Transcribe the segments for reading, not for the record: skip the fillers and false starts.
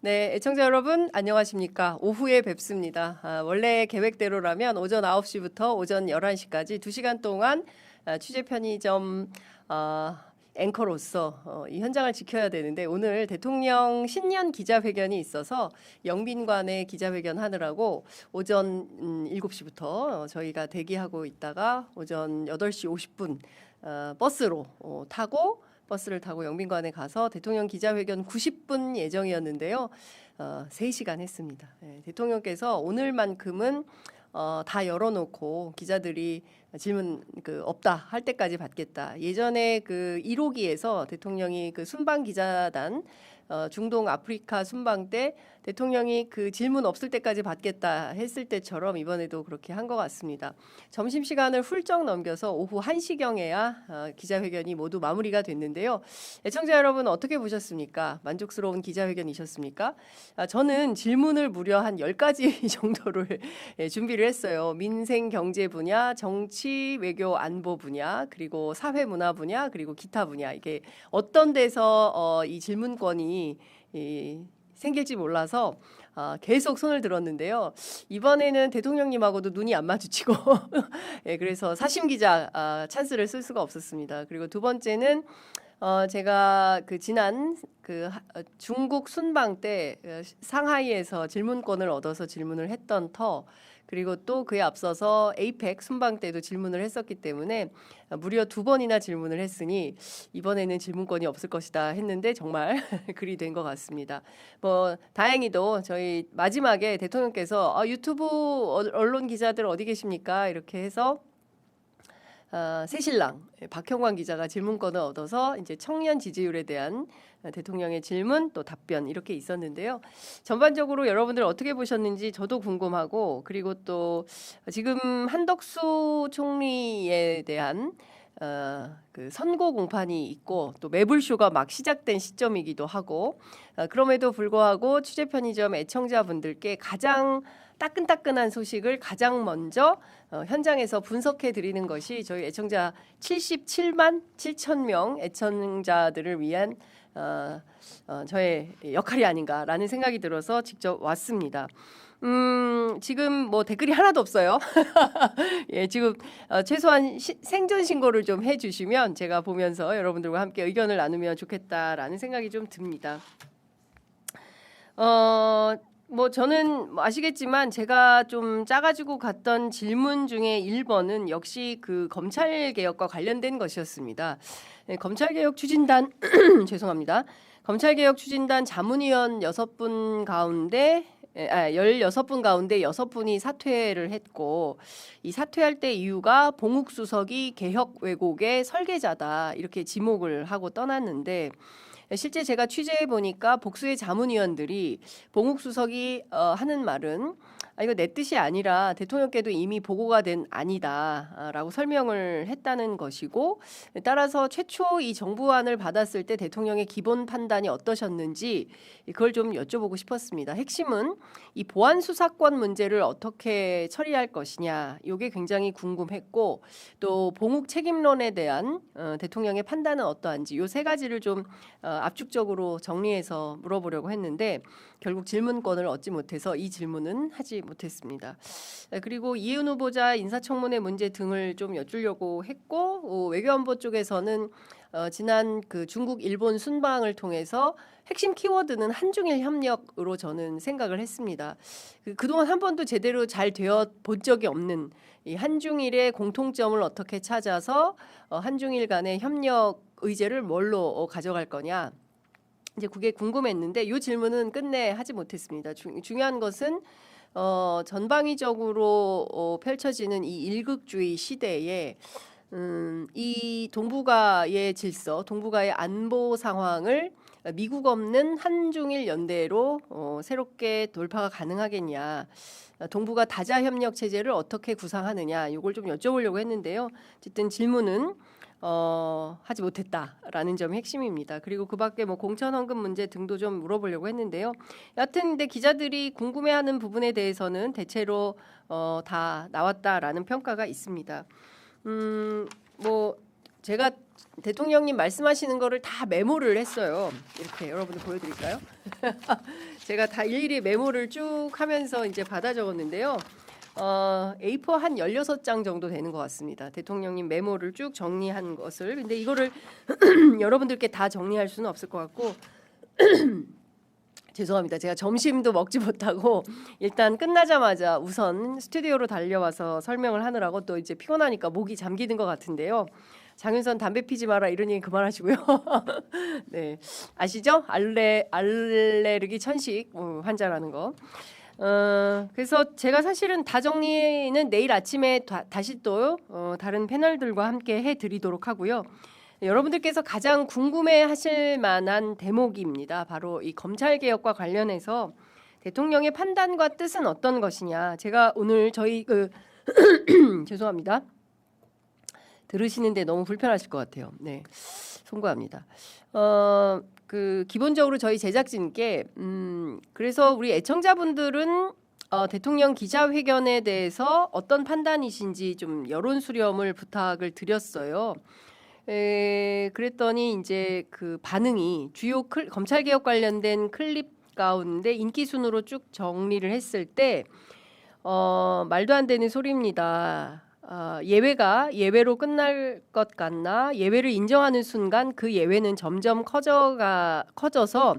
네, 애청자 여러분 안녕하십니까? 오후에 뵙습니다. 원래 계획대로라면 오전 9시부터 오전 11시까지 2시간 동안 취재 편의점 앵커로서 이 현장을 지켜야 되는데 오늘 대통령 신년 기자회견이 있어서 영빈관에 기자회견 하느라고 오전 7시부터 저희가 대기하고 있다가 오전 8시 50분 버스로 타고 버스를 타고 영빈관에 가서 대통령 기자회견 90분 예정이었는데요. 3시간 했습니다. 대통령께서 오늘만큼은 다 열어놓고 기자들이 질문 없다 할 때까지 받겠다. 예전에 그 1호기에서 대통령이 그 순방 기자단 중동 아프리카 순방 때 대통령이 그 질문 없을 때까지 받겠다 했을 때처럼 이번에도 그렇게 한 것 같습니다. 점심시간을 훌쩍 넘겨서 오후 1시경에야 기자회견이 모두 마무리가 됐는데요. 애청자 여러분 어떻게 보셨습니까? 만족스러운 기자회견이셨습니까? 저는 질문을 무려 한 10가지 정도를 준비를 했어요. 민생 경제 분야, 정치 외교 안보 분야, 그리고 사회 문화 분야, 그리고 기타 분야. 이게 어떤 데서 이 질문권이 생길지 몰라서 계속 손을 들었는데요. 이번에는 대통령님하고도 눈이 안 마주치고 그래서 사심 기자 찬스를 쓸 수가 없었습니다. 그리고 두 번째는 제가 그 지난 중국 순방 때 상하이에서 질문권을 얻어서 질문을 했던 터, 그리고 또 그에 앞서서 에이펙 순방 때도 질문을 했었기 때문에 무려 2번이나 질문을 했으니 이번에는 질문권이 없을 것이다 했는데 정말 그리 된 것 같습니다. 뭐 다행히도 저희 마지막에 대통령께서 유튜브 언론 기자들 어디 계십니까? 이렇게 해서 새신랑 박형광 기자가 질문권을 얻어서 이제 청년 지지율에 대한 대통령의 질문 또 답변 이렇게 있었는데요. 전반적으로 여러분들 어떻게 보셨는지 저도 궁금하고, 그리고 또 지금 한덕수 총리에 대한 그 선고 공판이 있고 또 매불쇼가 막 시작된 시점이기도 하고, 그럼에도 불구하고 취재 편의점 애청자분들께 가장 따끈따끈한 소식을 가장 먼저 현장에서 분석해 드리는 것이 저희 애청자 77만 7천 명 애청자들을 위한 저의 역할이 아닌가라는 생각이 들어서 직접 왔습니다. 지금 뭐 댓글이 하나도 없어요. 예, 지금 최소한 생존 신고를 좀 해주시면 제가 보면서 여러분들과 함께 의견을 나누면 좋겠다라는 생각이 좀 듭니다. 뭐 저는 뭐 아시겠지만 제가 좀 짜가지고 갔던 질문 중에 1번은 역시 그 검찰 개혁과 관련된 것이었습니다. 네, 검찰 개혁 추진단 죄송합니다. 검찰 개혁 추진단 자문위원 6분 가운데 16분 가운데 6분이 사퇴를 했고, 이 사퇴할 때 이유가 봉욱 수석이 개혁 왜곡의 설계자다 이렇게 지목을 하고 떠났는데, 실제 제가 취재해 보니까 복수의 자문위원들이 봉욱 수석이 하는 말은 이거 내 뜻이 아니라 대통령께도 이미 보고가 된 안이다라고 설명을 했다는 것이고, 따라서 최초 이 정부안을 받았을 때 대통령의 기본 판단이 어떠셨는지 그걸 좀 여쭤보고 싶었습니다. 핵심은 이 보안 수사권 문제를 어떻게 처리할 것이냐, 이게 굉장히 궁금했고, 또 봉욱 책임론에 대한 대통령의 판단은 어떠한지 이 3가지를 좀 압축적으로 정리해서 물어보려고 했는데 결국 질문권을 얻지 못해서 이 질문은 하지 못했습니다. 그리고 이해운 후보자 인사청문회 문제 등을 좀 여쭈려고 했고, 외교안보 쪽에서는 지난 그 중국 일본 순방을 통해서 핵심 키워드는 한중일 협력으로 저는 생각을 했습니다. 그동안 한 번도 제대로 잘 되어 본 적이 없는 이 한중일의 공통점을 어떻게 찾아서 한중일 간의 협력 의제를 뭘로 가져갈 거냐, 이제 그게 궁금했는데 이 질문은 끝내 하지 못했습니다. 중요한 것은 전방위적으로 펼쳐지는 이 일극주의 시대에 이 동북아의 질서, 동북아의 안보 상황을 미국 없는 한중일 연대로 새롭게 돌파가 가능하겠냐, 동북아 다자 협력 체제를 어떻게 구상하느냐, 이걸 좀 여쭤보려고 했는데요. 어쨌든 질문은 하지 못했다라는 점이 핵심입니다. 그리고 그밖에 뭐 공천 헌금 문제 등도 좀 물어보려고 했는데요. 여하튼 근데 기자들이 궁금해하는 부분에 대해서는 대체로 다 나왔다라는 평가가 있습니다. 뭐 제가 대통령님 말씀하시는 거를 다 메모를 했어요. 이렇게 여러분들 보여드릴까요? 제가 다 일일이 메모를 쭉 하면서 이제 받아 적었는데요. A4 한 16장 정도 되는 것 같습니다. 대통령님 메모를 쭉 정리한 것을. 근데 이거를 여러분들께 다 정리할 수는 없을 것 같고 죄송합니다. 제가 점심도 먹지 못하고 일단 끝나자마자 우선 스튜디오로 달려와서 설명을 하느라고 또 이제 피곤하니까 목이 잠기는 것 같은데요. 장윤선 담배 피지 마라 이런 얘기 그만하시고요. 네, 아시죠? 알레르기 천식 환자라는 거. 그래서 제가 사실은 다 정리는 내일 아침에 다시 또 다른 패널들과 함께 해드리도록 하고요. 여러분들께서 가장 궁금해하실 만한 대목입니다. 바로 이 검찰 개혁과 관련해서 대통령의 판단과 뜻은 어떤 것이냐. 제가 오늘 저희 죄송합니다. 들으시는데 너무 불편하실 것 같아요. 네, 송구합니다. 기본적으로 저희 제작진께 그래서 우리 애청자분들은 대통령 기자회견에 대해서 어떤 판단이신지 좀 여론 수렴을 부탁을 드렸어요. 그랬더니 이제 그 반응이 주요 검찰 개혁 관련된 클립 가운데 인기 순으로 쭉 정리를 했을 때 말도 안 되는 소리입니다. 예외가 예외로 끝날 것 같나 예외를 인정하는 순간 그 예외는 점점 커져서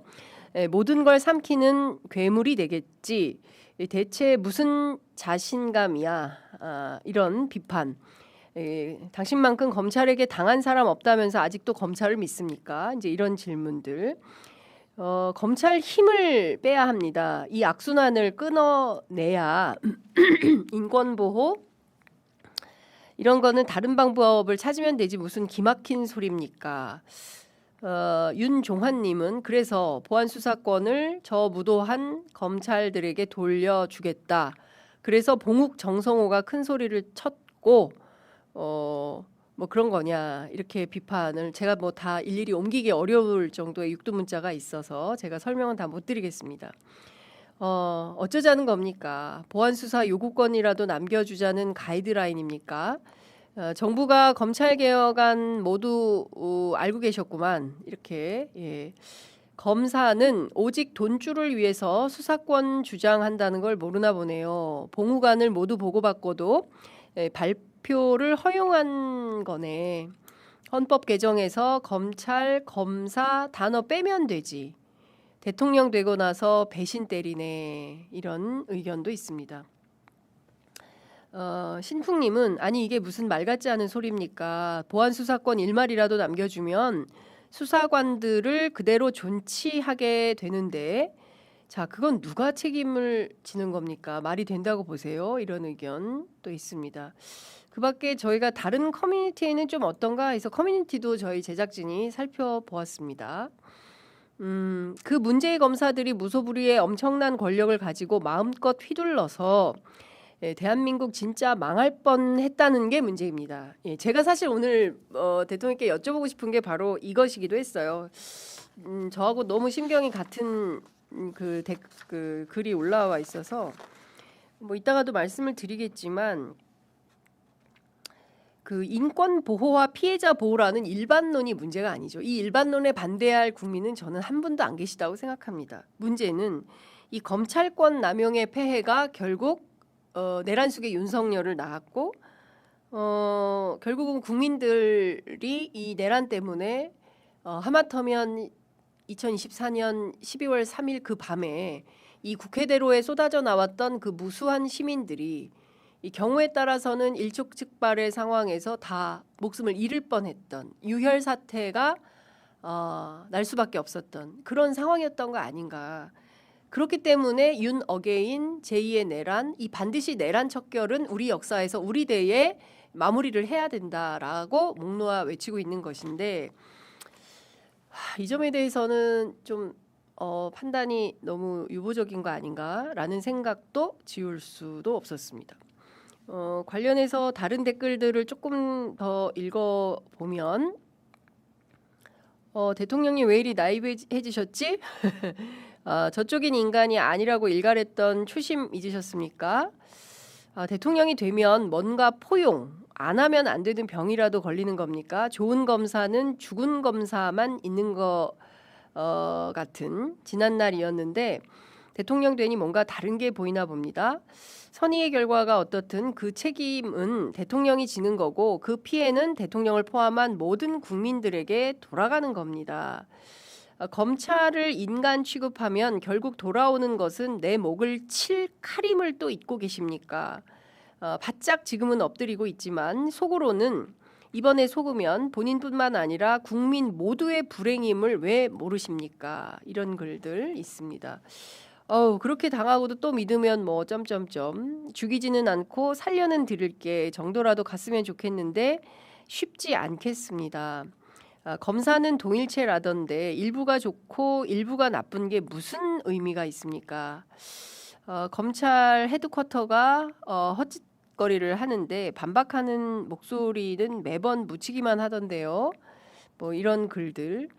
모든 걸 삼키는 괴물이 되겠지. 대체 무슨 자신감이야? 이런 비판. 당신만큼 검찰에게 당한 사람 없다면서 아직도 검찰을 믿습니까? 이제 이런 질문들. 검찰 힘을 빼야 합니다. 이 악순환을 끊어내야 인권보호 이런 거는 다른 방법을 찾으면 되지 무슨 기막힌 소리입니까? 윤종환님은 그래서 보안 수사권을 저 무도한 검찰들에게 돌려주겠다. 그래서 봉욱 정성호가 큰 소리를 쳤고 뭐 그런 거냐 이렇게 비판을 제가 뭐 다 일일이 옮기기 어려울 정도의 육두문자가 있어서 제가 설명은 다 못 드리겠습니다. 어쩌자는 겁니까? 보안 수사 요구권이라도 남겨주자는 가이드라인입니까? 정부가 검찰 개혁안 모두 알고 계셨구만. 이렇게 검사는 오직 돈줄을 위해서 수사권 주장한다는 걸 모르나 보네요. 봉우관을 모두 보고받고도 발표를 허용한 거네. 헌법 개정에서 검찰, 검사 단어 빼면 되지. 대통령 되고 나서 배신 때리네. 이런 의견도 있습니다. 신풍님은 아니 이게 무슨 말 같지 않은 소리입니까? 보안 수사권 일말이라도 남겨주면 수사관들을 그대로 존치하게 되는데 자 그건 누가 책임을 지는 겁니까? 말이 된다고 보세요? 이런 의견 또 있습니다. 그밖에 저희가 다른 커뮤니티에는 좀 어떤가 해서 커뮤니티도 저희 제작진이 살펴보았습니다. 그 문제의 검사들이 무소불위의 엄청난 권력을 가지고 마음껏 휘둘러서 대한민국 진짜 망할 뻔했다는 게 문제입니다. 제가 사실 오늘 대통령께 여쭤보고 싶은 게 바로 이것이기도 했어요. 저하고 너무 심경이 같은 그 글이 올라와 있어서 뭐 이따가도 말씀을 드리겠지만 그 인권 보호와 피해자 보호라는 일반론이 문제가 아니죠. 이 일반론에 반대할 국민은 저는 한 분도 안 계시다고 생각합니다. 문제는 이 검찰권 남용의 폐해가 결국 내란 속에 윤석열을 낳았고 결국은 국민들이 이 내란 때문에 하마터면 2024년 12월 3일 그 밤에 이 국회대로에 쏟아져 나왔던 그 무수한 시민들이 이 경우에 따라서는 일촉즉발의 상황에서 다 목숨을 잃을 뻔했던 유혈 사태가 날 수밖에 없었던 그런 상황이었던 거 아닌가. 그렇기 때문에 윤 어게인 제2의 내란 이 반드시 내란 척결은 우리 역사에서 우리 대에 마무리를 해야 된다라고 목 놓아 외치고 있는 것인데 이 점에 대해서는 좀 판단이 너무 유보적인 거 아닌가라는 생각도 지울 수도 없었습니다. 관련해서 다른 댓글들을 조금 더 읽어보면 대통령이 왜 이리 나이브해지셨지? 저쪽인 인간이 아니라고 일갈했던 초심 잊으셨습니까? 대통령이 되면 뭔가 포용, 안 하면 안 되는 병이라도 걸리는 겁니까? 좋은 검사는 죽은 검사만 있는 거 같은 지난날이었는데 대통령 되니 뭔가 다른 게 보이나 봅니다. 선의의 결과가 어떻든 그 책임은 대통령이 지는 거고 그 피해는 대통령을 포함한 모든 국민들에게 돌아가는 겁니다. 검찰을 인간 취급하면 결국 돌아오는 것은 내 목을 칠 칼임을 또 잊고 계십니까? 바짝 지금은 엎드리고 있지만 속으로는 이번에 속으면 본인뿐만 아니라 국민 모두의 불행임을 왜 모르십니까? 이런 글들 있습니다. 그렇게 당하고도 또 믿으면 뭐 점점점 죽이지는 않고 살려는 드릴게 정도라도 갔으면 좋겠는데 쉽지 않겠습니다. 검사는 동일체라던데 일부가 좋고 일부가 나쁜 게 무슨 의미가 있습니까? 검찰 헤드쿼터가 헛짓거리를 하는데 반박하는 목소리는 매번 묻히기만 하던데요. 뭐 이런 글들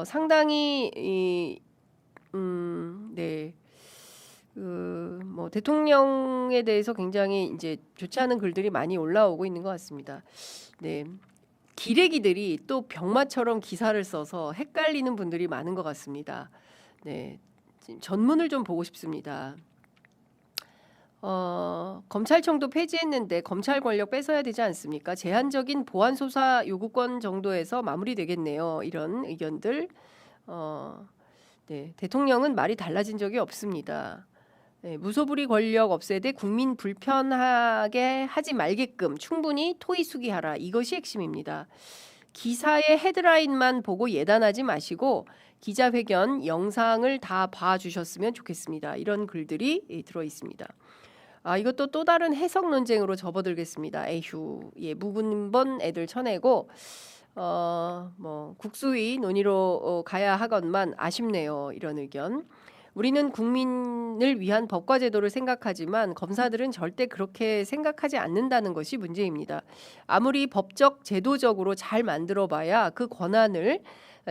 상당히 네. 뭐 대통령에 대해서 굉장히 이제 좋지 않은 글들이 많이 올라오고 있는 것 같습니다. 네. 기레기들이 또 병마처럼 기사를 써서 헷갈리는 분들이 많은 것 같습니다. 네. 전문을 좀 보고 싶습니다. 검찰청도 폐지했는데 검찰 권력 뺏어야 되지 않습니까? 제한적인 보안 수사 요구권 정도에서 마무리되겠네요. 이런 의견들. 네, 대통령은 말이 달라진 적이 없습니다. 네, 무소불위 권력 없애되 국민 불편하게 하지 말게끔 충분히 토의수기하라. 이것이 핵심입니다. 기사의 헤드라인만 보고 예단하지 마시고 기자회견 영상을 다 봐주셨으면 좋겠습니다. 이런 글들이 들어 있습니다. 이것도 또 다른 해석 논쟁으로 접어들겠습니다. 에휴, 예, 묵은 번 애들 쳐내고 뭐 국수위 논의로 가야 하건만 아쉽네요. 이런 의견. 우리는 국민을 위한 법과 제도를 생각하지만 검사들은 절대 그렇게 생각하지 않는다는 것이 문제입니다. 아무리 법적 제도적으로 잘 만들어봐야 그 권한을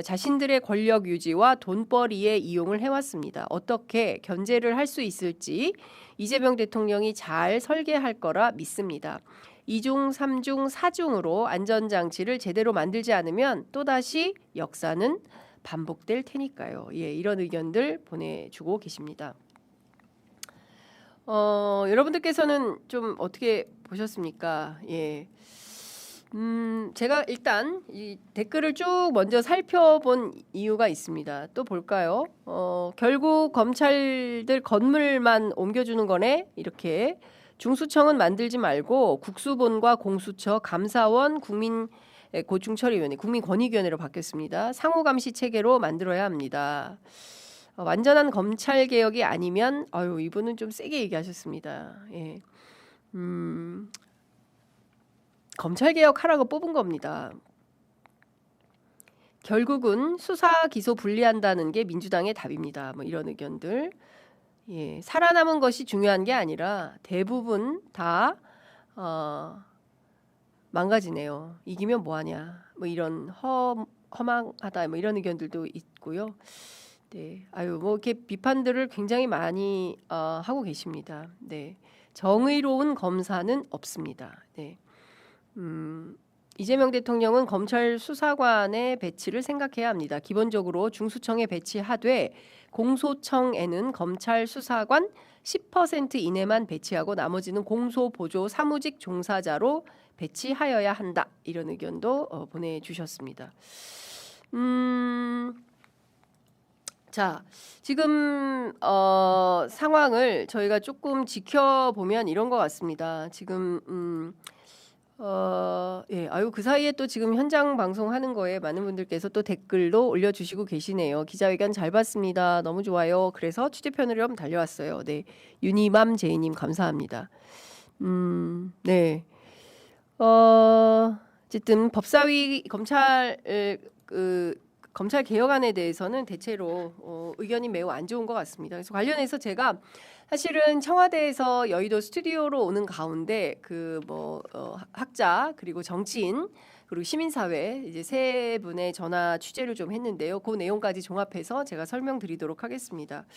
자신들의 권력 유지와 돈벌이에 이용을 해왔습니다. 어떻게 견제를 할 수 있을지 이재명 대통령이 잘 설계할 거라 믿습니다. 2중, 3중, 4중으로 안전장치를 제대로 만들지 않으면 또다시 역사는 반복될 테니까요. 예, 이런 의견들 보내주고 계십니다. 여러분들께서는 좀 어떻게 보셨습니까? 예. 제가 일단 이 댓글을 쭉 먼저 살펴본 이유가 있습니다. 또 볼까요? 결국 검찰들 건물만 옮겨주는 거네? 이렇게 중수청은 만들지 말고 국수본과 공수처, 감사원, 고충처리위원회, 국민권익위원회로 바뀌었습니다. 상호감시 체계로 만들어야 합니다. 완전한 검찰 개혁이 아니면 이분은 좀 세게 얘기하셨습니다. 예. 검찰 개혁하라고 뽑은 겁니다. 결국은 수사 기소 분리한다는 게 민주당의 답입니다. 뭐 이런 의견들. 예, 살아남은 것이 중요한 게 아니라 대부분 다 망가지네요. 이기면 뭐하냐. 뭐 이런 허망하다. 뭐 이런 의견들도 있고요. 네, 뭐 이렇게 비판들을 굉장히 많이 하고 계십니다. 네, 정의로운 검사는 없습니다. 네. 이재명 대통령은 검찰 수사관의 배치를 생각해야 합니다. 기본적으로 중수청에 배치하되 공소청에는 검찰 수사관 10% 이내만 배치하고 나머지는 공소보조 사무직 종사자로 배치하여야 한다. 이런 의견도 보내주셨습니다. 자, 지금 상황을 저희가 조금 지켜보면 이런 것 같습니다. 지금 예, 그 사이에 또 지금 현장 방송하는 거에 많은 분들께서 또 댓글도 올려주시고 계시네요. 기자회견 잘 봤습니다. 너무 좋아요. 그래서 취재편으로 좀 달려왔어요. 네, 유니맘 제이님 감사합니다. 네, 어쨌든 법사위 검찰 개혁안에 대해서는 대체로 의견이 매우 안 좋은 것 같습니다. 그래서 관련해서 제가 사실은 청와대에서 여의도 스튜디오로 오는 가운데 학자 그리고 정치인 그리고 시민사회 이제 세 분의 전화 취재를 좀 했는데요. 그 내용까지 종합해서 제가 설명드리도록 하겠습니다.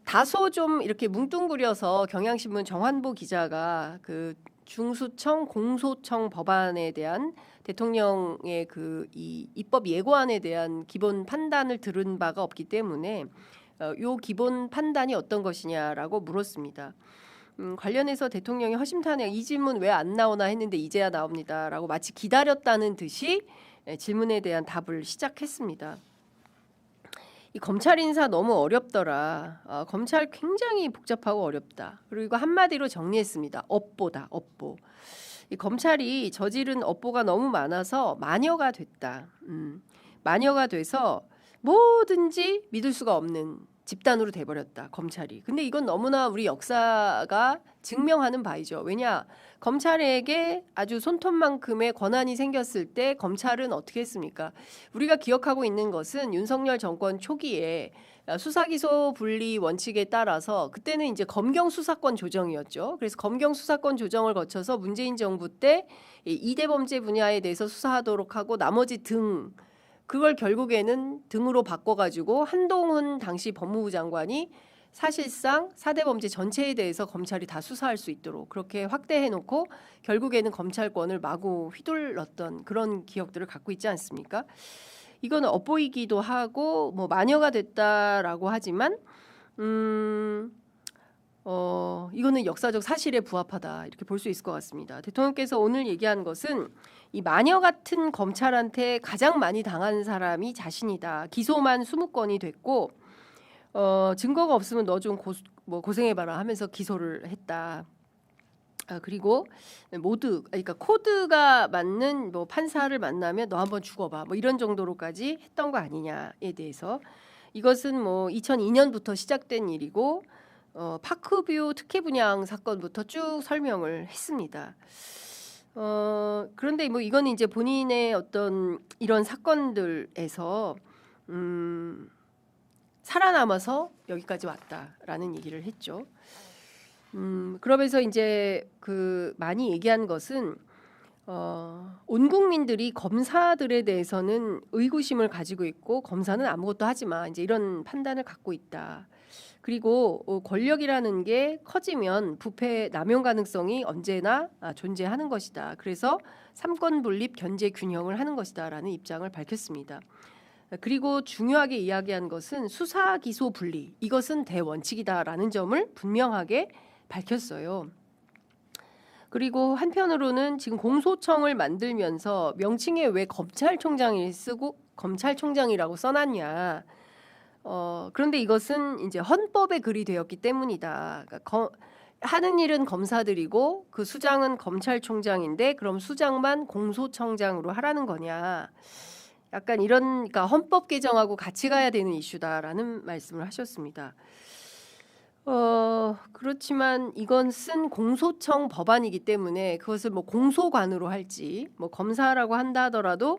다소 좀 이렇게 뭉뚱그려서 경향신문 정환보 기자가 그 중수청, 공소청 법안에 대한 대통령의 이 입법 예고안에 대한 기본 판단을 들은 바가 없기 때문에 요 기본 판단이 어떤 것이냐라고 물었습니다. 관련해서 대통령이 허심탄회 이 질문 왜 안 나오나 했는데 이제야 나옵니다라고 마치 기다렸다는 듯이 질문에 대한 답을 시작했습니다. 이 검찰 인사 너무 어렵더라. 검찰 굉장히 복잡하고 어렵다. 그리고 한마디로 정리했습니다. 업보다, 업보. 이 검찰이 저지른 업보가 너무 많아서 마녀가 됐다. 마녀가 돼서 뭐든지 믿을 수가 없는 집단으로 돼버렸다. 검찰이. 근데 이건 너무나 우리 역사가 증명하는 바이죠. 왜냐? 검찰에게 아주 손톱만큼의 권한이 생겼을 때 검찰은 어떻게 했습니까? 우리가 기억하고 있는 것은 윤석열 정권 초기에 수사기소 분리 원칙에 따라서 그때는 이제 검경 수사권 조정이었죠. 그래서 검경 수사권 조정을 거쳐서 문재인 정부 때 2대 범죄 분야에 대해서 수사하도록 하고 나머지 그걸 결국에는 등으로 바꿔가지고 한동훈 당시 법무부 장관이 사실상 4대 범죄 전체에 대해서 검찰이 다 수사할 수 있도록 그렇게 확대해놓고 결국에는 검찰권을 마구 휘둘렀던 그런 기억들을 갖고 있지 않습니까? 이거는 엇보이기도 하고 뭐 마녀가 됐다라고 하지만 이거는 역사적 사실에 부합하다 이렇게 볼 수 있을 것 같습니다. 대통령께서 오늘 얘기한 것은 이 마녀 같은 검찰한테 가장 많이 당한 사람이 자신이다. 기소만 20건이 됐고 증거가 없으면 너 좀 고생해봐라 하면서 기소를 했다. 그리고 그러니까 코드가 맞는 뭐 판사를 만나면 너 한번 죽어봐 뭐 이런 정도로까지 했던 거 아니냐에 대해서 이것은 뭐 2002년부터 시작된 일이고 파크뷰 특혜 분양 사건부터 쭉 설명을 했습니다. 그런데 뭐 이건 이제 본인의 어떤 이런 사건들에서 살아남아서 여기까지 왔다라는 얘기를 했죠. 그러면서 이제 많이 얘기한 것은 온 국민들이 검사들에 대해서는 의구심을 가지고 있고 검사는 아무것도 하지 마 이제 이런 판단을 갖고 있다. 그리고 권력이라는 게 커지면 부패 남용 가능성이 언제나 존재하는 것이다. 그래서 삼권 분립 견제 균형을 하는 것이다라는 입장을 밝혔습니다. 그리고 중요하게 이야기한 것은 수사 기소 분리 이것은 대원칙이다라는 점을 분명하게 밝혔어요. 그리고 한편으로는 지금 공소청을 만들면서 명칭에 왜 검찰총장이 쓰고 검찰총장이라고 써놨냐. 그런데 이것은 이제 헌법에 글이 되었기 때문이다. 그러니까 하는 일은 검사들이고 그 수장은 검찰총장인데 그럼 수장만 공소청장으로 하라는 거냐. 약간 이런 그러니까 헌법 개정하고 같이 가야 되는 이슈다라는 말씀을 하셨습니다. 그렇지만 이건 쓴 공소청 법안이기 때문에 그것을 뭐 공소관으로 할지 뭐 검사라고 한다 하더라도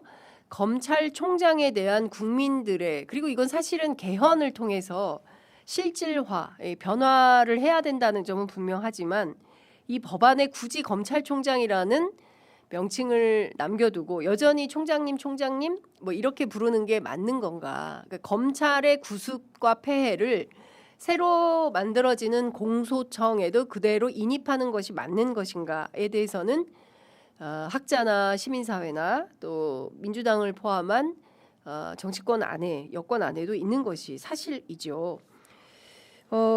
검찰총장에 대한 국민들의 그리고 이건 사실은 개헌을 통해서 실질화, 변화를 해야 된다는 점은 분명하지만 이 법안에 굳이 검찰총장이라는 명칭을 남겨두고 여전히 총장님 뭐 이렇게 부르는 게 맞는 건가? 그러니까 검찰의 구습과 폐해를 새로 만들어지는 공소청에도 그대로 인입하는 것이 맞는 것인가에 대해서는 학자나 시민사회나 또 민주당을 포함한 정치권 안에 여권 안에도 있는 것이 사실이죠.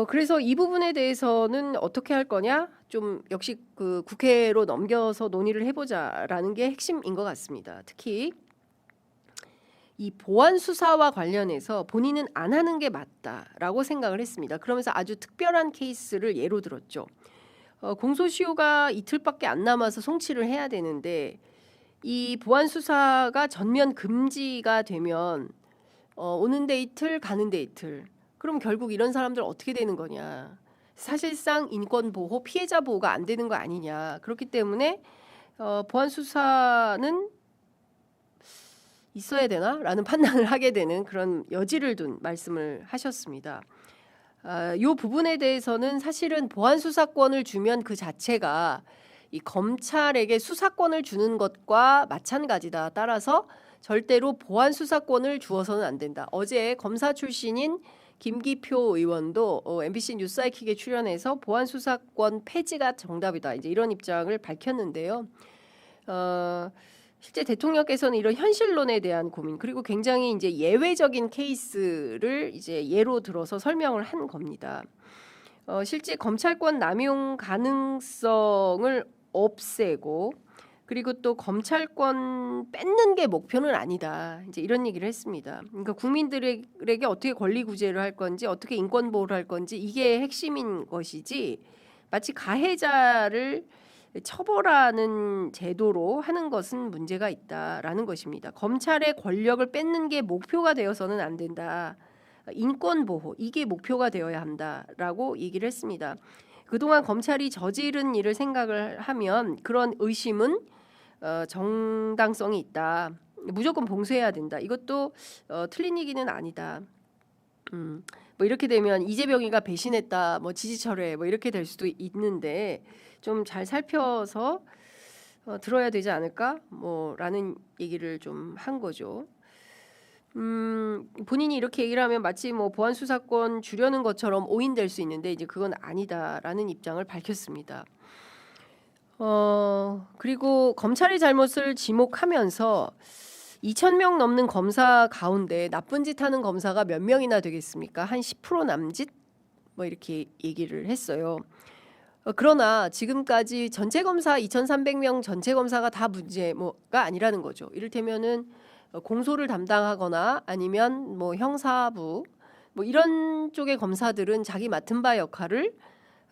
그래서 이 부분에 대해서는 어떻게 할 거냐? 좀 역시 그 국회로 넘겨서 논의를 해보자라는 게 핵심인 것 같습니다. 특히 이 보안 수사와 관련해서 본인은 안 하는 게 맞다라고 생각을 했습니다. 그러면서 아주 특별한 케이스를 예로 들었죠. 공소시효가 이틀밖에 안 남아서 송치를 해야 되는데 이 보안 수사가 전면 금지가 되면 오는 데 이틀 가는 데 이틀 그럼 결국 이런 사람들 어떻게 되는 거냐. 사실상 인권 보호, 피해자 보호가 안 되는 거 아니냐. 그렇기 때문에 보안 수사는 있어야 되나? 라는 판단을 하게 되는 그런 여지를 둔 말씀을 하셨습니다. 이 부분에 대해서는 사실은 보안 수사권을 주면 그 자체가 이 검찰에게 수사권을 주는 것과 마찬가지다. 따라서 절대로 보안 수사권을 주어서는 안 된다. 어제 검사 출신인 김기표 의원도 MBC 뉴스사이킥에 출연해서 보안 수사권 폐지가 정답이다. 이제 이런 입장을 밝혔는데요. 실제 대통령께서는 이런 현실론에 대한 고민 그리고 굉장히 이제 예외적인 케이스를 이제 예로 들어서 설명을 한 겁니다. 실제 검찰권 남용 가능성을 없애고 그리고 또 검찰권 뺏는 게 목표는 아니다. 이제 이런 얘기를 했습니다. 그러니까 국민들에게 어떻게 권리 구제를 할 건지 어떻게 인권 보호를 할 건지 이게 핵심인 것이지 마치 가해자를 처벌하는 제도로 하는 것은 문제가 있다라는 것입니다. 검찰의 권력을 뺏는 게 목표가 되어서는 안 된다. 인권 보호 이게 목표가 되어야 한다라고 얘기를 했습니다. 그동안 검찰이 저지른 일을 생각을 하면 그런 의심은 정당성이 있다. 무조건 봉쇄해야 된다. 이것도 틀린 얘기는 아니다. 뭐 이렇게 되면 이재명이가 배신했다, 뭐 지지철회, 뭐 이렇게 될 수도 있는데 좀 잘 살펴서 들어야 되지 않을까, 뭐라는 얘기를 좀 한 거죠. 본인이 이렇게 얘기를 하면 마치 뭐 보안 수사권 주려는 것처럼 오인될 수 있는데 이제 그건 아니다라는 입장을 밝혔습니다. 그리고 검찰의 잘못을 지목하면서 2,000명 넘는 검사 가운데 나쁜 짓 하는 검사가 몇 명이나 되겠습니까? 한 10% 남짓? 뭐 이렇게 얘기를 했어요. 그러나 지금까지 전체 검사 2,300명 전체 검사가 다 문제가 아니라는 거죠. 이를테면은 공소를 담당하거나 아니면 뭐 형사부 뭐 이런 쪽의 검사들은 자기 맡은 바 역할을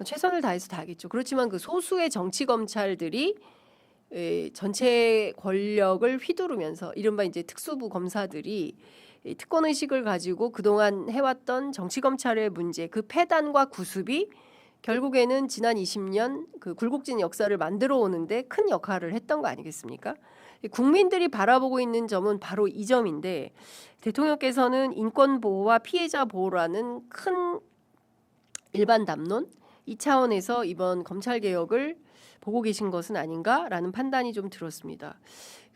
최선을 다해서 다 하겠죠. 그렇지만 그 소수의 정치 검찰들이 전체 권력을 휘두르면서 이른바 이제 특수부 검사들이 특권 의식을 가지고 그동안 해왔던 정치 검찰의 문제, 그 폐단과 구습이 결국에는 지난 20년 그 굴곡진 역사를 만들어 오는데 큰 역할을 했던 거 아니겠습니까? 국민들이 바라보고 있는 점은 바로 이 점인데 대통령께서는 인권 보호와 피해자 보호라는 큰 일반 담론 이 차원에서 이번 검찰 개혁을 보고 계신 것은 아닌가라는 판단이 좀 들었습니다.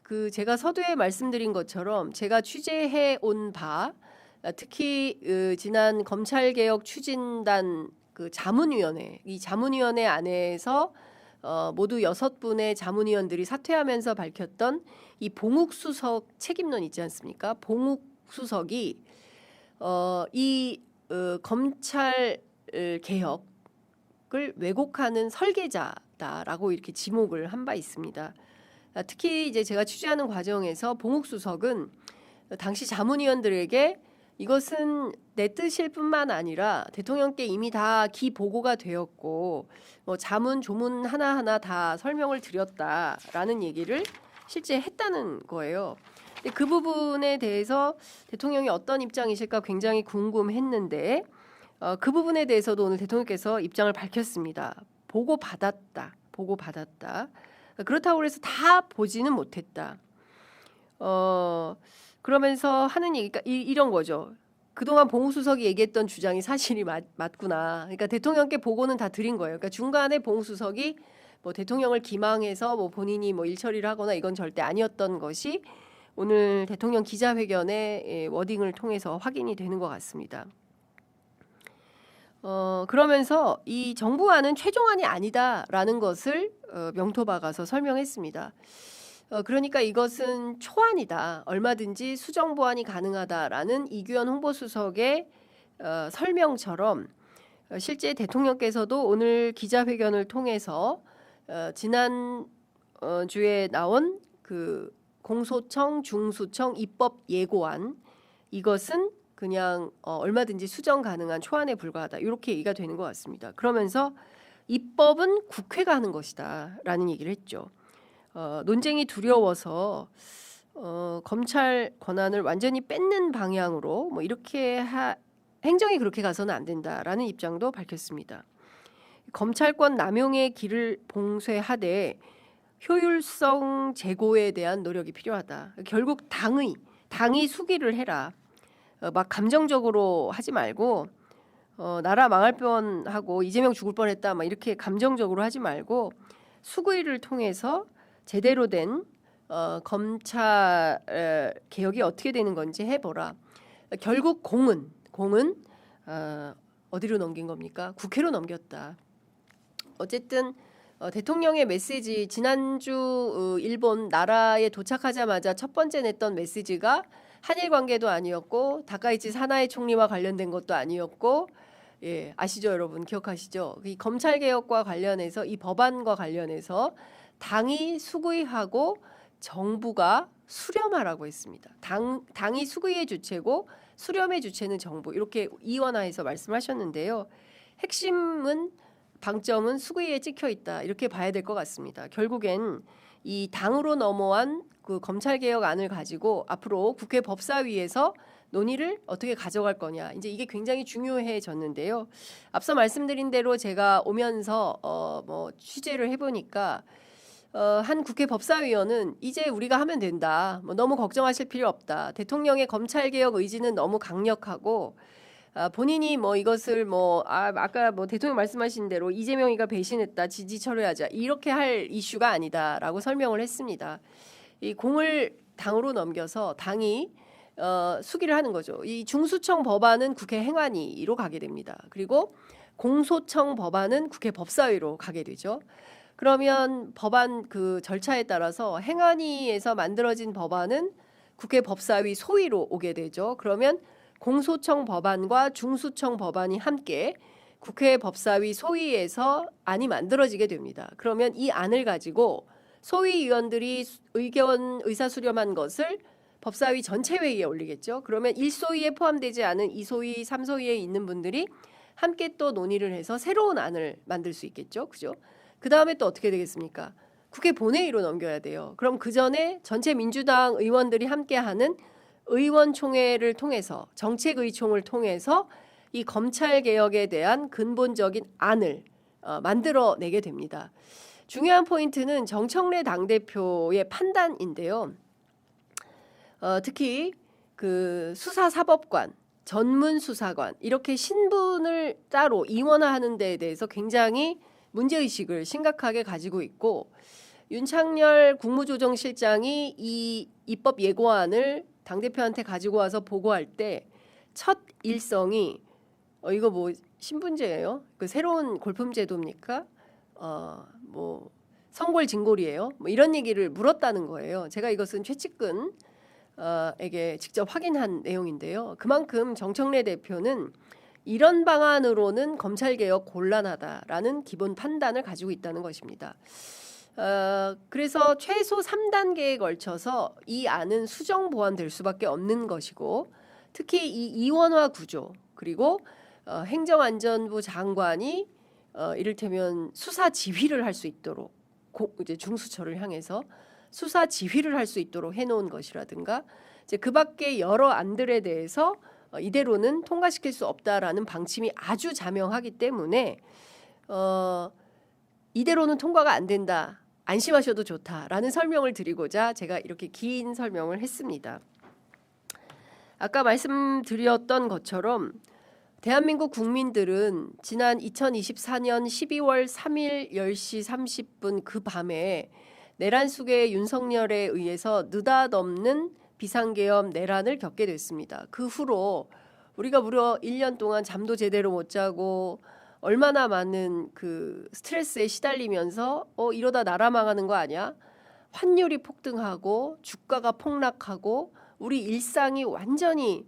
그 제가 서두에 말씀드린 것처럼 제가 취재해 온 바 특히 지난 검찰 개혁 추진단 그 자문위원회 이 자문위원회 안에서 모두 6분의 자문위원들이 사퇴하면서 밝혔던 이 봉욱 수석 책임론 있지 않습니까? 봉욱 수석이 이 검찰 개혁을 왜곡하는 설계자다라고 이렇게 지목을 한 바 있습니다. 특히 이제 제가 취재하는 과정에서 봉욱 수석은 당시 자문위원들에게 이것은 내 뜻일 뿐만 아니라 대통령께 이미 다 기보고가 되었고 뭐 자문 조문 하나하나 다 설명을 드렸다라는 얘기를 실제 했다는 거예요. 근데 그 부분에 대해서 대통령이 어떤 입장이실까 굉장히 궁금했는데 그 부분에 대해서도 오늘 대통령께서 입장을 밝혔습니다. 보고받았다. 그렇다고 해서 다 보지는 못했다. 그러면서 하는 얘기가 이런 거죠. 그동안 봉욱 수석이 얘기했던 주장이 사실이 맞구나. 그러니까 대통령께 보고는 다 드린 거예요. 그러니까 중간에 봉욱 수석이 뭐 대통령을 기망해서 뭐 본인이 뭐 일처리를 하거나 이건 절대 아니었던 것이 오늘 대통령 기자회견의 워딩을 통해서 확인이 되는 것 같습니다. 그러면서 이 정부안은 최종안이 아니다라는 것을 명토박아서 설명했습니다. 그러니까 이것은 초안이다. 얼마든지 수정 보완이 가능하다라는 이규현 홍보수석의 설명처럼 실제 대통령께서도 오늘 기자회견을 통해서 지난 주에 나온 그 공소청 중수청 입법 예고안 이것은 그냥 얼마든지 수정 가능한 초안에 불과하다. 이렇게 얘기가 되는 것 같습니다. 그러면서 입법은 국회가 하는 것이다라는 얘기를 했죠. 논쟁이 두려워서 검찰 권한을 완전히 뺏는 방향으로 뭐 이렇게 행정이 그렇게 가서는 안 된다라는 입장도 밝혔습니다. 검찰권 남용의 길을 봉쇄하되 효율성 제고에 대한 노력이 필요하다. 결국 당이 수기를 해라. 막 감정적으로 하지 말고 나라 망할 뻔하고 이재명 죽을 뻔했다. 막 이렇게 감정적으로 하지 말고 수구위를 통해서 제대로 된 검찰 개혁이 어떻게 되는 건지 해보라. 결국 공은 어디로 넘긴 겁니까? 국회로 넘겼다. 어쨌든 대통령의 메시지 지난주 일본 나라에 도착하자마자 첫 번째 냈던 메시지가 한일 관계도 아니었고 다카이치 사나이 총리와 관련된 것도 아니었고 예, 아시죠 여러분 기억하시죠? 이 검찰 개혁과 관련해서 이 법안과 관련해서 당이 수구의하고 정부가 수렴하라고 했습니다. 당이 수구의 주체고 수렴의 주체는 정부 이렇게 이원화해서 말씀하셨는데요. 핵심은 방점은 수구위에 찍혀 있다 이렇게 봐야 될 것 같습니다. 결국엔 이 당으로 넘어간 그 검찰 개혁안을 가지고 앞으로 국회 법사위에서 논의를 어떻게 가져갈 거냐 이제 이게 굉장히 중요해졌는데요. 앞서 말씀드린 대로 제가 오면서 뭐 취재를 해보니까 한 국회 법사위원은 이제 우리가 하면 된다. 뭐 너무 걱정하실 필요 없다. 대통령의 검찰 개혁 의지는 너무 강력하고. 본인이 뭐 이것을 아까 뭐 대통령 말씀하신 대로 이재명이가 배신했다 지지 철회하자 이렇게 할 이슈가 아니다라고 설명을 했습니다. 이 공을 당으로 넘겨서 당이 수기를 하는 거죠. 이 중수청 법안은 국회 행안위로 가게 됩니다. 그리고 공소청 법안은 국회 법사위로 가게 되죠. 그러면 법안 그 절차에 따라서 행안위에서 만들어진 법안은 국회 법사위 소위로 오게 되죠. 그러면 공소청 법안과 중수청 법안이 함께 국회 법사위 소위에서 안이 만들어지게 됩니다. 그러면 이 안을 가지고 소위위원들이 의사수렴한 것을 법사위 전체 회의에 올리겠죠. 그러면 1소위에 포함되지 않은 2소위, 3소위에 있는 분들이 함께 또 논의를 해서 새로운 안을 만들 수 있겠죠. 그죠? 그 다음에 또 어떻게 되겠습니까? 국회 본회의로 넘겨야 돼요. 그럼 그 전에 전체 민주당 의원들이 함께하는 의원총회를 통해서 정책의총을 통해서 이 검찰개혁에 대한 근본적인 안을 만들어내게 됩니다. 중요한 포인트는 정청래 당대표의 판단인데요. 특히 그 수사사법관, 전문수사관 이렇게 신분을 따로 이원화하는 데에 대해서 굉장히 문제의식을 심각하게 가지고 있고 윤창열 국무조정실장이 이 입법 예고안을 당대표한테 가지고 와서 보고할 때 첫 일성이 이거 뭐 신분제예요? 그 새로운 골품제도입니까? 뭐 성골진골이에요? 뭐 이런 얘기를 물었다는 거예요. 제가 이것은 최측근 에게 직접 확인한 내용인데요. 그만큼 정청래 대표는 이런 방안으로는 검찰개혁 곤란하다라는 기본 판단을 가지고 있다는 것입니다. 그래서 최소 3단계에 걸쳐서 이 안은 수정 보완될 수밖에 없는 것이고 특히 이 이원화 구조 그리고 행정안전부 장관이 이를테면 수사 지휘를 할 수 있도록 이제 중수처를 향해서 수사 지휘를 할 수 있도록 해놓은 것이라든가 이제 그밖에 여러 안들에 대해서 이대로는 통과시킬 수 없다라는 방침이 아주 자명하기 때문에 이대로는 통과가 안 된다. 안심하셔도 좋다라는 설명을 드리고자 제가 이렇게 긴 설명을 했습니다. 아까 말씀드렸던 것처럼 대한민국 국민들은 지난 2024년 12월 3일 10시 30분 그 밤에 내란 속의 윤석열에 의해서 느닷없는 비상계엄 내란을 겪게 됐습니다. 그 후로 우리가 무려 1년 동안 잠도 제대로 못 자고 얼마나 많은 그 스트레스에 시달리면서 이러다 나라 망하는 거 아니야? 환율이 폭등하고 주가가 폭락하고 우리 일상이 완전히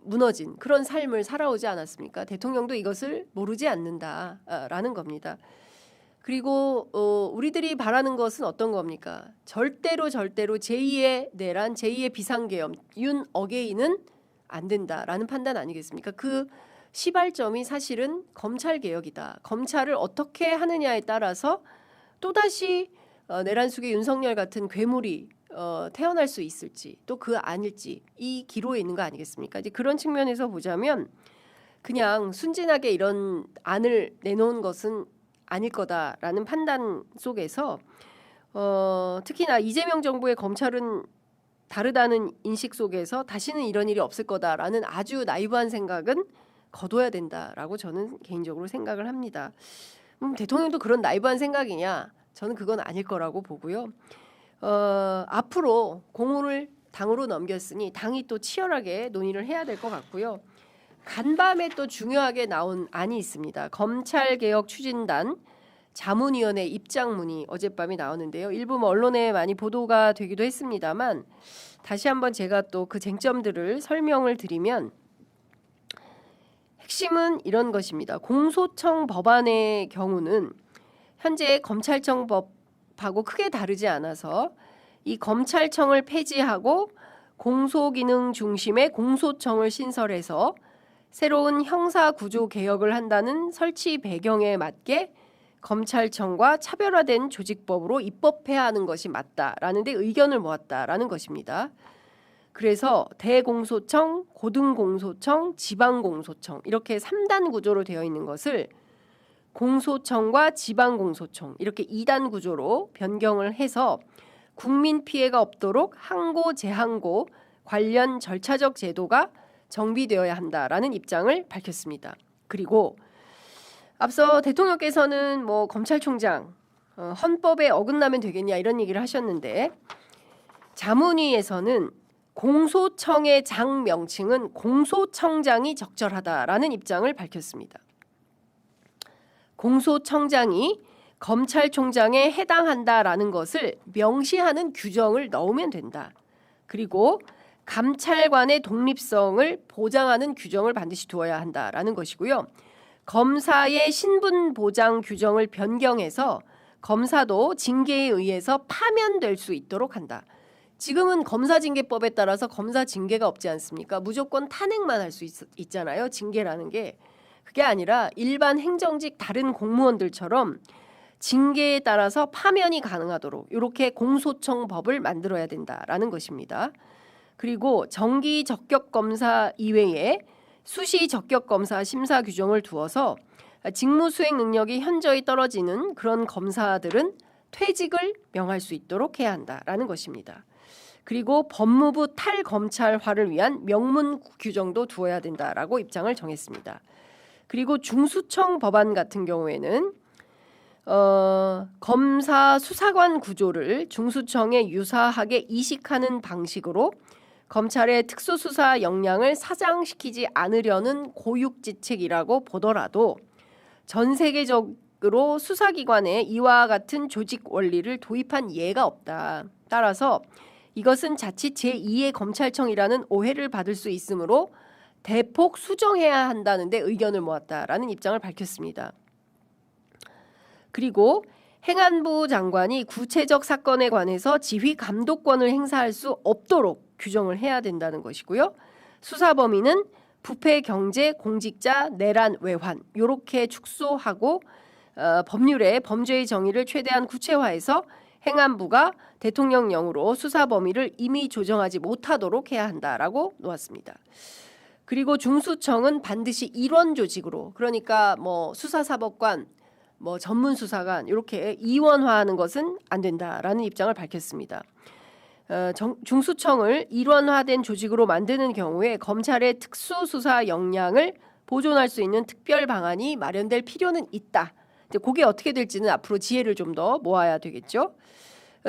무너진 그런 삶을 살아오지 않았습니까? 대통령도 이것을 모르지 않는다라는 겁니다. 그리고 우리들이 바라는 것은 어떤 겁니까? 절대로 제2의 내란, 제2의 비상계엄, 윤 어게인은 안 된다라는 판단 아니겠습니까? 그 시발점이 사실은 검찰개혁이다. 검찰을 어떻게 하느냐에 따라서 또다시 내란 속의 윤석열 같은 괴물이 태어날 수 있을지 또 그 아닐지 이 기로에 있는 거 아니겠습니까? 이제 그런 측면에서 보자면 그냥 순진하게 이런 안을 내놓은 것은 아닐 거다라는 판단 속에서 특히나 이재명 정부의 검찰은 다르다는 인식 속에서 다시는 이런 일이 없을 거다라는 아주 나이브한 생각은 거둬야 된다라고 저는 개인적으로 생각을 합니다. 대통령도 그런 나이브한 생각이냐? 저는 그건 아닐 거라고 보고요. 앞으로 공을 당으로 넘겼으니 당이 또 치열하게 논의를 해야 될 것 같고요. 간밤에 또 중요하게 나온 안이 있습니다. 검찰개혁 추진단 자문위원회 입장문이 어젯밤에 나오는데요. 일부 언론에 많이 보도가 되기도 했습니다만 다시 한번 제가 또 그 쟁점들을 설명을 드리면 핵심은 이런 것입니다. 공소청 법안의 경우는 현재 검찰청 법하고 크게 다르지 않아서 이 검찰청을 폐지하고 공소기능 중심의 공소청을 신설해서 새로운 형사구조 개혁을 한다는 설치 배경에 맞게 검찰청과 차별화된 조직법으로 입법해야 하는 것이 맞다라는 데 의견을 모았다라는 것입니다. 그래서 대공소청, 고등공소청, 지방공소청 이렇게 3단 구조로 되어 있는 것을 공소청과 지방공소청 이렇게 2단 구조로 변경을 해서 국민 피해가 없도록 항고, 재항고 관련 절차적 제도가 정비되어야 한다라는 입장을 밝혔습니다. 그리고 앞서 대통령께서는 뭐 검찰총장 헌법에 어긋나면 되겠냐 이런 얘기를 하셨는데 자문위에서는 공소청의 장 명칭은 공소청장이 적절하다라는 입장을 밝혔습니다. 공소청장이 검찰총장에 해당한다라는 것을 명시하는 규정을 넣으면 된다. 그리고 감찰관의 독립성을 보장하는 규정을 반드시 두어야 한다라는 것이고요. 검사의 신분 보장 규정을 변경해서 검사도 징계에 의해서 파면될 수 있도록 한다. 지금은 검사징계법에 따라서 검사 징계가 없지 않습니까? 무조건 탄핵만 할 수 있잖아요. 징계라는 게. 그게 아니라 일반 행정직 다른 공무원들처럼 징계에 따라서 파면이 가능하도록 이렇게 공소청법을 만들어야 된다라는 것입니다. 그리고 정기 적격 검사 이외에 수시 적격 검사 심사 규정을 두어서 직무 수행 능력이 현저히 떨어지는 그런 검사들은 퇴직을 명할 수 있도록 해야 한다라는 것입니다. 그리고 법무부 탈검찰화를 위한 명문 규정도 두어야 된다라고 입장을 정했습니다. 그리고 중수청 법안 같은 경우에는 검사 수사관 구조를 중수청에 유사하게 이식하는 방식으로 검찰의 특수수사 역량을 사장시키지 않으려는 고육지책이라고 보더라도 전 세계적으로 수사기관에 이와 같은 조직 원리를 도입한 예가 없다. 따라서 이것은 자칫 제2의 검찰청이라는 오해를 받을 수 있으므로 대폭 수정해야 한다는 데 의견을 모았다라는 입장을 밝혔습니다. 그리고 행안부 장관이 구체적 사건에 관해서 지휘 감독권을 행사할 수 없도록 규정을 해야 된다는 것이고요. 수사 범위는 부패, 경제, 공직자, 내란, 외환 이렇게 축소하고 법률에 범죄의 정의를 최대한 구체화해서 행안부가 대통령령으로 수사 범위를 임의 조정하지 못하도록 해야 한다라고 놓았습니다. 그리고 중수청은 반드시 일원 조직으로 그러니까 뭐 수사사법관, 뭐 전문수사관 이렇게 이원화하는 것은 안 된다라는 입장을 밝혔습니다. 중수청을 일원화된 조직으로 만드는 경우에 검찰의 특수수사 역량을 보존할 수 있는 특별 방안이 마련될 필요는 있다. 이제 그게 어떻게 될지는 앞으로 지혜를 좀 더 모아야 되겠죠.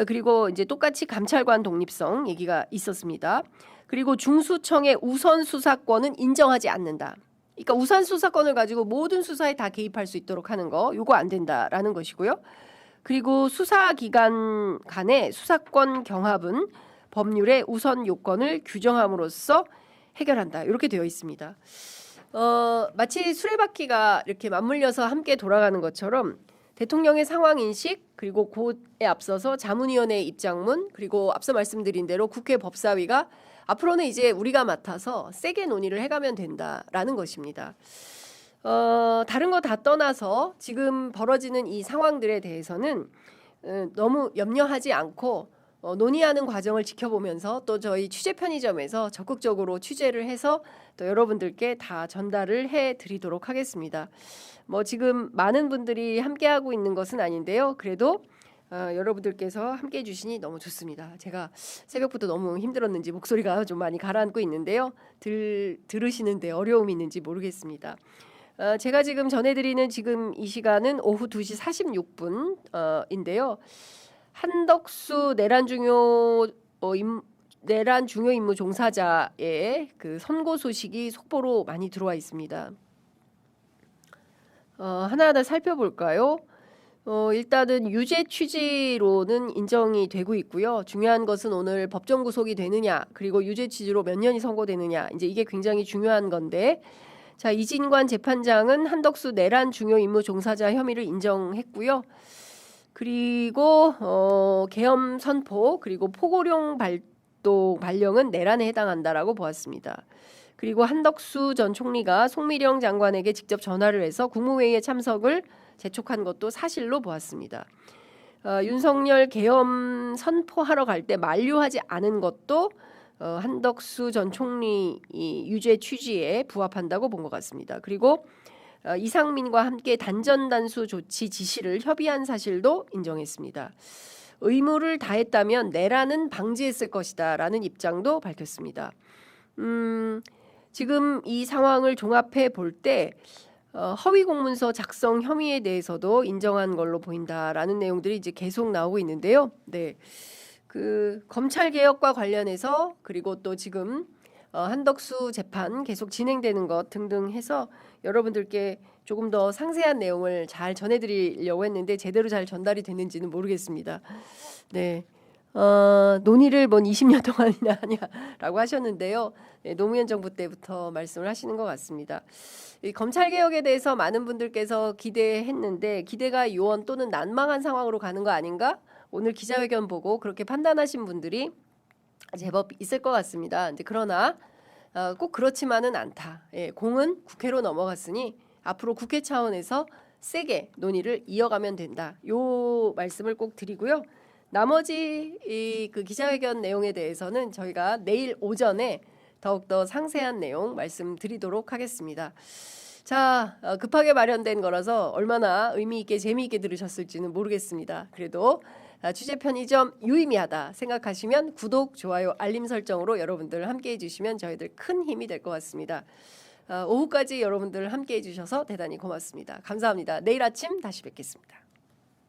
그리고 이제 똑같이 감찰관 독립성 얘기가 있었습니다. 그리고 중수청의 우선 수사권은 인정하지 않는다. 그러니까 우선 수사권을 가지고 모든 수사에 다 개입할 수 있도록 하는 거 이거 안 된다라는 것이고요. 그리고 수사기관 간의 수사권 경합은 법률의 우선 요건을 규정함으로써 해결한다. 이렇게 되어 있습니다. 마치 수레바퀴가 이렇게 맞물려서 함께 돌아가는 것처럼 대통령의 상황인식 그리고 그에 앞서서 자문위원회의 입장문 그리고 앞서 말씀드린 대로 국회 법사위가 앞으로는 이제 우리가 맡아서 세게 논의를 해가면 된다라는 것입니다. 다른 거 다 떠나서 지금 벌어지는 이 상황들에 대해서는 너무 염려하지 않고 논의하는 과정을 지켜보면서 또 저희 취재 편의점에서 적극적으로 취재를 해서 또 여러분들께 다 전달을 해드리도록 하겠습니다. 뭐 지금 많은 분들이 함께하고 있는 것은 아닌데요. 그래도 여러분들께서 함께해 주시니 너무 좋습니다. 제가 새벽부터 너무 힘들었는지 목소리가 좀 많이 가라앉고 있는데요. 들으시는데 어려움이 있는지 모르겠습니다. 제가 지금 전해드리는 지금 이 시간은 오후 2시 46분인데요. 한덕수 내란 중요 내란 중요 임무 종사자의 그 선고 소식이 속보로 많이 들어와 있습니다. 하나하나 살펴볼까요? 일단은 유죄 취지로는 인정이 되고 있고요. 중요한 것은 오늘 법정 구속이 되느냐, 그리고 유죄 취지로 몇 년이 선고되느냐, 이제 이게 굉장히 중요한 건데, 자, 이진관 재판장은 한덕수 내란 중요 임무 종사자 혐의를 인정했고요. 그리고 계엄 선포 그리고 포고령 발령은 내란에 해당한다라고 보았습니다. 그리고 한덕수 전 총리가 송미령 장관에게 직접 전화를 해서 국무회의에 참석을 재촉한 것도 사실로 보았습니다. 윤석열 계엄 선포하러 갈 때 만류하지 않은 것도 한덕수 전 총리 유죄 취지에 부합한다고 본 것 같습니다. 그리고 이상민과 함께 단전단수 조치 지시를 협의한 사실도 인정했습니다. 의무를 다했다면 내란은 방지했을 것이다라는 입장도 밝혔습니다. 지금 이 상황을 종합해 볼 때 허위 공문서 작성 혐의에 대해서도 인정한 걸로 보인다라는 내용들이 이제 계속 나오고 있는데요. 네, 그 검찰 개혁과 관련해서 그리고 또 지금 한덕수 재판 계속 진행되는 것 등등 해서 여러분들께 조금 더 상세한 내용을 잘 전해드리려고 했는데 제대로 잘 전달이 됐는지는 모르겠습니다. 네, 논의를 뭔 20년 동안이나 하냐라고 하셨는데요. 네, 노무현 정부 때부터 말씀을 하시는 것 같습니다. 이 검찰 개혁에 대해서 많은 분들께서 기대했는데 기대가 요원 또는 난망한 상황으로 가는 거 아닌가? 오늘 기자회견 보고 그렇게 판단하신 분들이 제법 있을 것 같습니다. 근데 그러나 꼭 그렇지만은 않다. 예, 공은 국회로 넘어갔으니 앞으로 국회 차원에서 세게 논의를 이어가면 된다. 요 말씀을 꼭 드리고요. 나머지 그 기자회견 내용에 대해서는 저희가 내일 오전에 더욱더 상세한 내용 말씀드리도록 하겠습니다. 자, 급하게 마련된 거라서 얼마나 의미 있게 재미있게 들으셨을지는 모르겠습니다. 그래도 취재 편의점 유의미하다 생각하시면 구독, 좋아요, 알림 설정으로 여러분들 함께해 주시면 저희들 큰 힘이 될 것 같습니다. 오후까지 여러분들 함께해 주셔서 대단히 고맙습니다. 감사합니다. 내일 아침 다시 뵙겠습니다.